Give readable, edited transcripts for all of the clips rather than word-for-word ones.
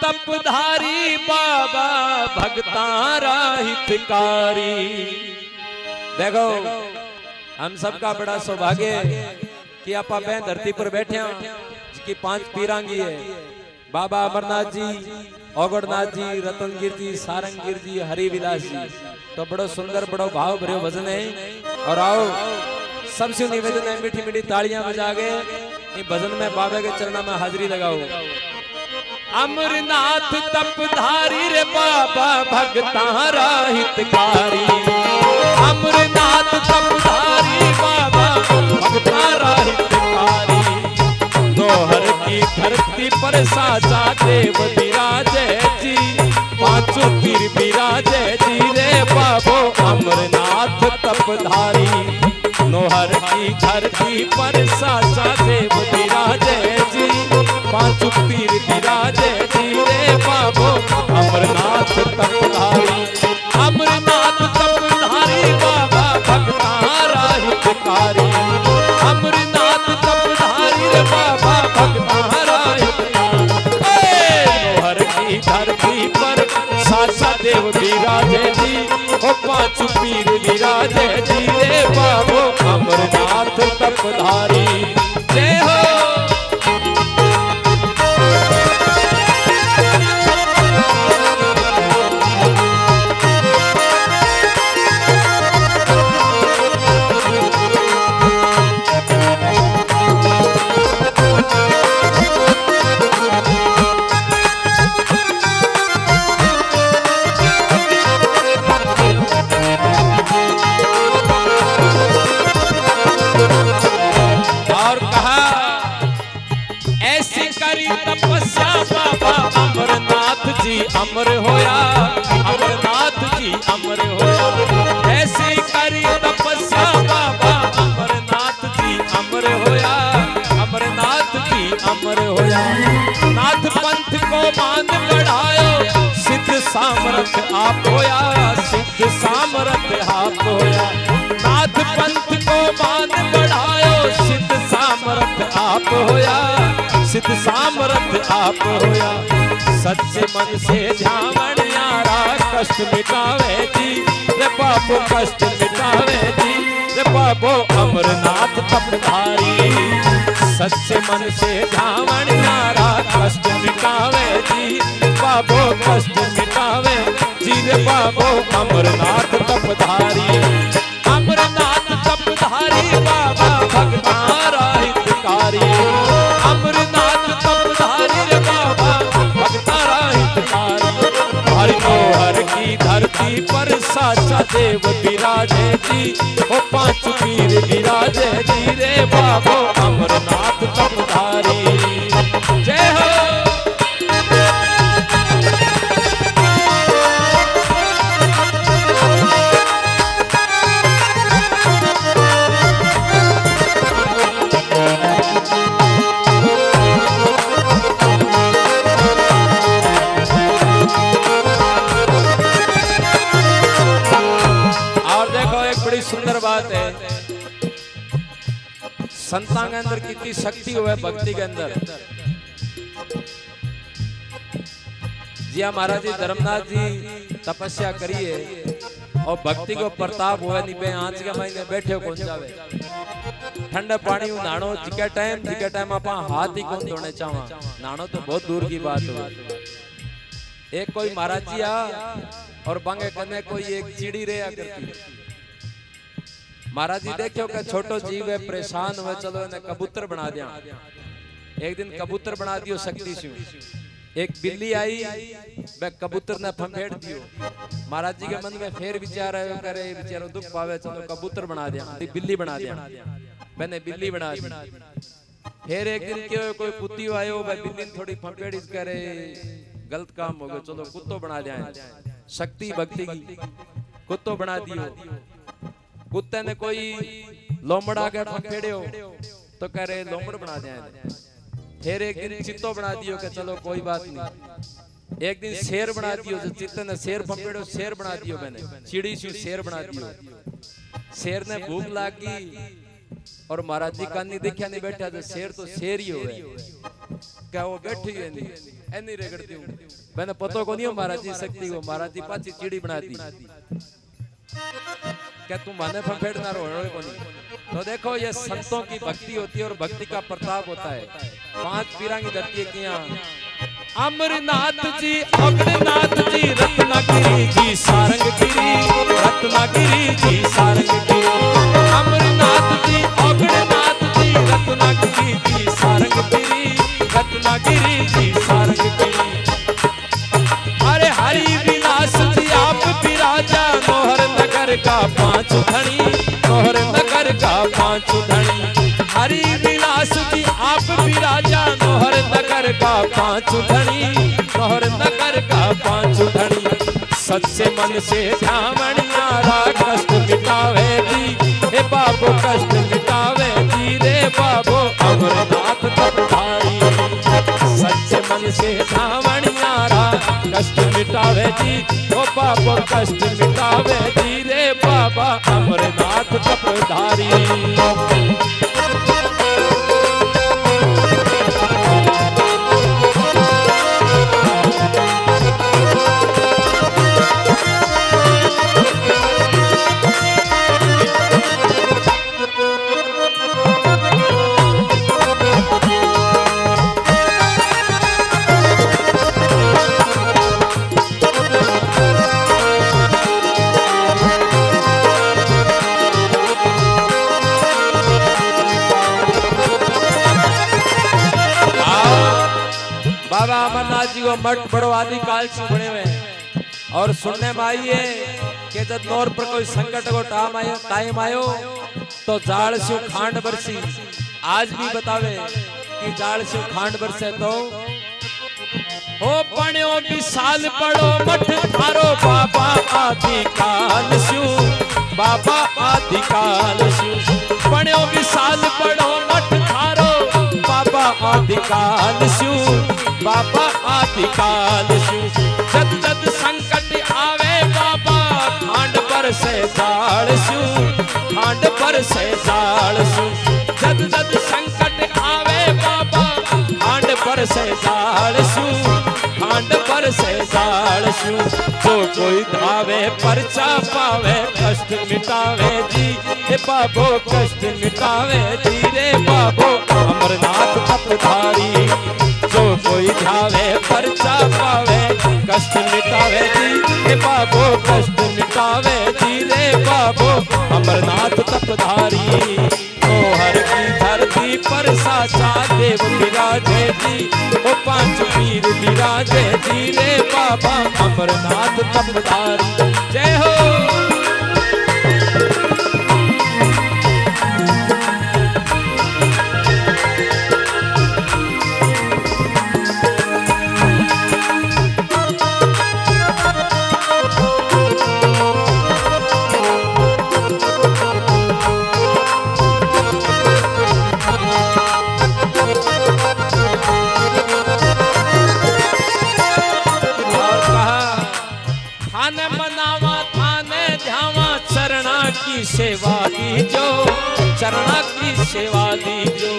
तपधारी बाबा भगतारा हितकारी। देखो हम सबका बड़ा सौभाग्य है कि आप धरती पर बैठे हैं, जिसकी 5 पीरांगी है, बाबा अमरनाथ जी, ओगड़नाथ जी, रतनगिर जी, सारंगगिर जी, हरिविलास जी। तो बड़ो सुंदर बड़ो भाव भरे भजन है। और आओ सबसे निवेदन है मीठी मीठी तालियां बजा के इस भजन में बाबा के चरणों में हाजिरी लगाओ। अमरनाथ तपधारी रे बाबा भगतारा हितकारी। अमरनाथ तपधारी बाबा भगतारा हितकारी। नौहर की धरती पर साचा देव विराजे जी, 5 पीर विराजे जी रे बाबो अमरनाथ तपधारी। नौहर की धरती पर साचा देव विराजे जी, 5 पीर विराजे जी रे बाबो अमरनाथ तपधारी। अमरनाथ तपधारी बाबा भगतारा हितकारी। अमरनाथ तपधारी रे बाबा भगतारा हितकारी। नौहर की धरती पर साचा देव विराजे जी, ओ 5 पीर विराजे जी रे बाबो अमरनाथ तपधारी। जय हो। तपस्या बाबा अमरनाथ जी अमर होया। अमरनाथ जी अमर होया। ऐसी करी तपस्या बाबा अमरनाथ जी अमर होया। अमरनाथ जी अमर होया। नाथ पंथ को बांध बढ़ायो, सिद्ध सामर्थ आप होया। सिद्ध सामर्थ आप होया। नाथ पंथ को बांध बढ़ायो, सिद्ध सामर्थ आप होया। सिद्ध सामर्थ आप होया। सच्चे मन से ध्यान यारा कष्ट मिटावे जी रे बाबो कष्ट मिटावे जी रे बाबो अमरनाथ तपधारी। सच्चे मन से ध्यान यारा कष्ट मिटावे जी बाबो कष्ट मिटावे जी रे बाबो अमरनाथ तपधारी। अमरनाथ तपधारी बाबा भगतारा हितकारी। अमरनाथ तपधारी रे बाबा भगतारा हितकारी। हर की धरती पर साचा देव विराजे जी, ओ 5 पीर विराजे जी रे बाबो अमरनाथ तपधारी। जय हो। सुंदर बात है, संतां के अंदर कितनी शक्ति हुए भक्ति के अंदर। जी महाराज जी धर्मनाथ जी तपस्या करिए और भक्ति को प्रताप हुए नहीं पे आंच के महीने बैठे कौन जावे। ठंडा पानी नहाणो जिका टाइम आप हाथ ही कौन धोने चावा। नहाणो तो बहुत दूर की बात हो। एक कोई महाराज जी आ और बांगे कने कोई एक चिड़ी रेया करती। महाराज जी देखो कि छोटो जीव है परेशान हुए, चलो इन्हें कबूतर बना दिया। एक दिन कबूतर बना दियो शक्ति से। एक बिल्ली आई वह कबूतर ने फंफेड़ दियो। महाराज जी के मन में फिर विचार आयो करे बेचारो दुख पावे, चलो कबूतर बना दिया, बिल्ली बना दिया। मैंने बिल्ली बना दी। फिर एक दिन क्यों कोई कुत्ती आयो, वह बिल्ली थोड़ी फंफेड़ करे, गलत काम हो गया, चलो कुत्तो बना दिया। शक्ति भक्ति की कुत्तो बना दियो। कुत्ते ने कोई लोमड़ा के फंफेड़ो तो कह रहे लोमड़ बना दिया। फिर एक दिन चित्तो बना दियो कि चलो कोई बात नहीं। एक दिन शेर बना दियो, जो चित्ते ने शेर फंफेड़ो शेर बना दियो। मैंने चिड़ी से शेर बना दियो। शेर ने भूख लागी और महाराज जी कानी देखा नहीं बैठा तो शेर ही हो क्या वो बैठी है नहीं एनी रगड़ती हूँ मैंने पतो को नहीं महाराज जी शक्ति को महाराज जी पाची चीड़ी बना दी क्या तुम माने फंफेड़ना रोए को नहीं। तो देखो ये संतों की भक्ति होती है और भक्ति का प्रताप होता है। 5 पीरांगी धरती किया अमरनाथ जी अग्रनाथ जी रत्नागिरी जी सारंगगिरी रत्नागिरी जी सारंगगिरी अमरनाथ जी अग्रनाथ जी रत्नागिरी जी सारंगगिरी रत्नागिरी जी सारंगगिरी। अरे हरि विलास जी आप विराजा नोहर नगर का 5 धनी नोहर नगर का 5 धनी हरि विलास जी आप विराजा नोहर नगर का 5 धनी नोहर नगर का 5 धनी। सच्चे मन से ध्यावनियारा कष्ट मिटावे जी हे बाबो कष्ट मिटावे जी रे बाबो अमरनाथ तपधारी। सच्चे मन से ध्यावनियारा कष्ट मिटावे जी ओ बाबो कष्ट मिटावे जी रे बाबा अमरनाथ तपधारी। बाबा अमरनाथ जी को मठ बड़ो आदि काल से बने हुए और सुनने में आई है कि जब नौर पर कोई संकट को टाइम आयो तो जाड़ से खांड बरसी। आज भी बतावे कि जाड़ से खांड बरसे तो हो पण्यो विशाल बड़ो मठ थारो बाबा आदि काल स्यू बाबा आदि काल स्यू पण्यो विशाल बड़ो मठ थारो बाबा आदि काल स्यू बाबा आदि काल जद जद संकट आवे बाबा खांड पर से जाड़ खांड पर से जाड़ जद जद संकट आवे बाबा खांड पर से जाड़ खांड पर से जाड़ जो कोई धावे परचा पावे कष्ट मिटावे जी हे बाबो कष्ट मिटावे जी रे बाबो अमरनाथ तपधारी। जो कोई ध्यावे परचा पावे कष्ट मिटावे जी हे बाबो कष्ट मिटावे जी रे बाबो अमरनाथ तपधारी। नोहर की धरती पर साचा देव विराजे जी ओ 5 पीर विराजे जी रे बाबा अमरनाथ तपधारी। जय हो। सेवा दीजो चरणा की सेवा दीजो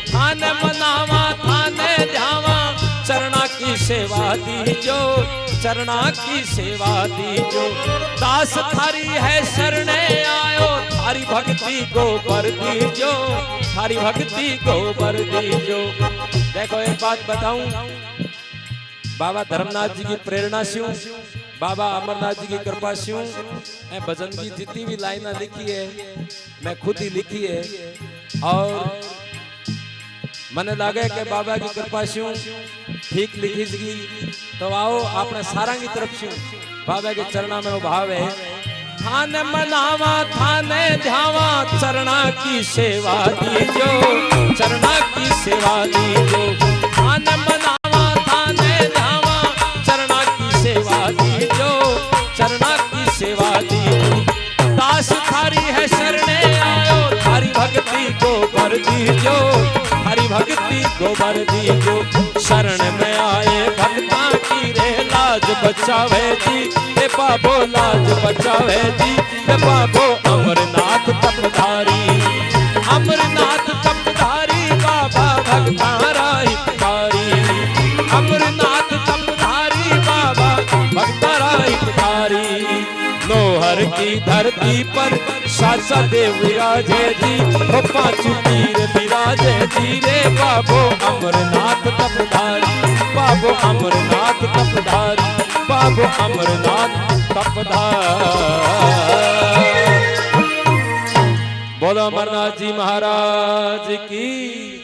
थान मनावा थाने ध्यावा चरणा की सेवा दीजो चरणा की सेवा दीजो। दास थारी है शरणे आयो थारी भक्ति को बर दीजो थारी भक्ति को बर दीजो। देखो एक बात बताऊं बाबा धर्मनाथ जी की प्रेरणा से बाबा अमरनाथ जी की कृपा से भजन की जितनी भी लाइना लिखी है मैं खुद ही लिखी है और मने लगे कि बाबा की कृपा से ठीक लिखी सी। तो आओ अपने सारा की तरफ से बाबा के चरणा में भाव है थान मनावा थाने ध्यावा चरणा की सेवा दीजो चरणा की सेवा दीजो थान मनावा थाने ध्यावा चरणा की सेवा दीजो चरणा की सेवा दीजो। दास थारी है शरणे आयो थारी भक्ति को बर दीजो थारी भक्ति को बर दीजो। शरण में आए भक्ता की रे लाज बचावे जी हे बाबो लाज बचावे जी हे बाबो अमरनाथ तपधारी अमरनाथ तपधारी बाबा भक्ता राही की धरती पर साचा देव विराजे जी, हो पांचू तीर विराजे जी रे। बाबो अमरनाथ तपधारी, बाबो अमरनाथ तपधारी, बाबो अमरनाथ तपधारी। बोलो अमरनाथ जी महाराज की।